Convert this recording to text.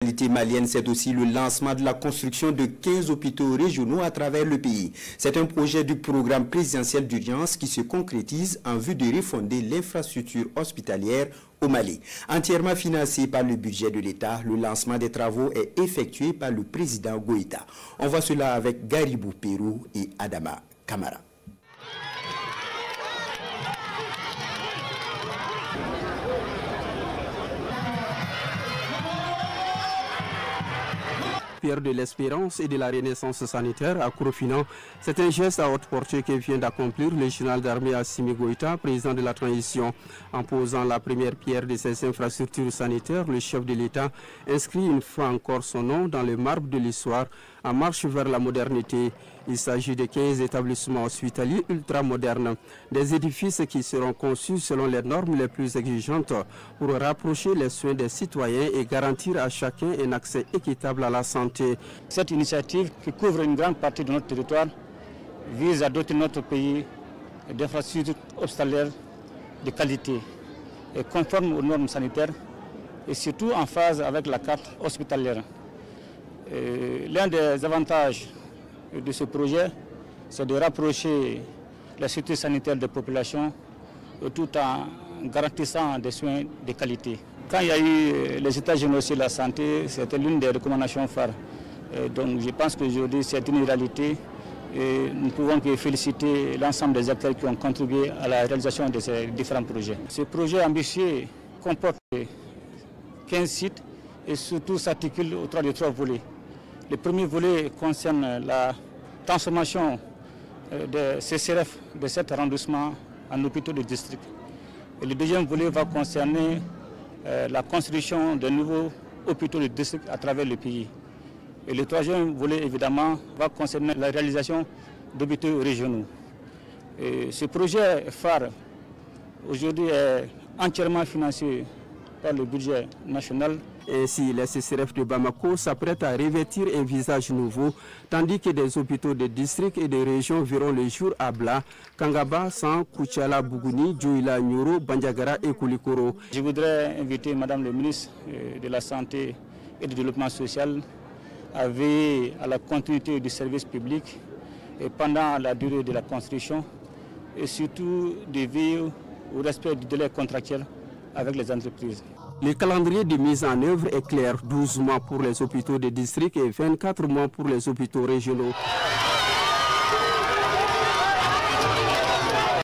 L'actualité malienne, c'est aussi le lancement de la construction de 15 hôpitaux régionaux à travers le pays. C'est un projet du programme présidentiel d'urgence qui se concrétise en vue de refonder l'infrastructure hospitalière au Mali. Entièrement financé par le budget de l'État, le lancement des travaux est effectué par le président Goïta. On voit cela avec Garibou Pérou et Adama Kamara. Pierre de l'espérance et de la renaissance sanitaire à Kouroufinan. C'est un geste à haute portée que vient d'accomplir le général d'armée Assimi Goïta, président de la transition. En posant la première pierre de ces infrastructures sanitaires, le chef de l'État inscrit une fois encore son nom dans le marbre de l'histoire en marche vers la modernité. Il s'agit de 15 établissements hospitaliers ultramodernes, des édifices qui seront conçus selon les normes les plus exigeantes pour rapprocher les soins des citoyens et garantir à chacun un accès équitable à la santé. Cette initiative qui couvre une grande partie de notre territoire vise à doter notre pays d'infrastructures hospitalières de qualité et conformes aux normes sanitaires et surtout en phase avec la carte hospitalière. L'un des avantages de ce projet, c'est de rapprocher la sécurité sanitaire des populations tout en garantissant des soins de qualité. Quand il y a eu les états généraux de la santé, c'était l'une des recommandations phares. Donc je pense qu'aujourd'hui c'est une réalité et nous ne pouvons que féliciter l'ensemble des acteurs qui ont contribué à la réalisation de ces différents projets. Ce projet ambitieux comporte 15 sites et surtout s'articule autour de 3 volets. Le premier volet concerne la transformation des CCRF de 7 arrondissements en hôpitaux de district. Et le deuxième volet va concerner la construction de nouveaux hôpitaux de district à travers le pays. Et le troisième volet, évidemment, va concerner la réalisation d'hôpitaux régionaux. Et ce projet phare, aujourd'hui, est entièrement financé par le budget national. Ainsi, les CCRF de Bamako s'apprêtent à revêtir un visage nouveau, tandis que des hôpitaux de district et de région verront le jour à Bla, Kangaba, San, Kouchala, Bougouni, Djouila, Nyoro, Bandiagara et Koulikoro. Je voudrais inviter Madame le ministre de la Santé et du Développement social à veiller à la continuité du service public et pendant la durée de la construction et surtout de veiller au respect du délai contractuel avec les entreprises. Le calendrier de mise en œuvre est clair, 12 mois pour les hôpitaux de district et 24 mois pour les hôpitaux régionaux.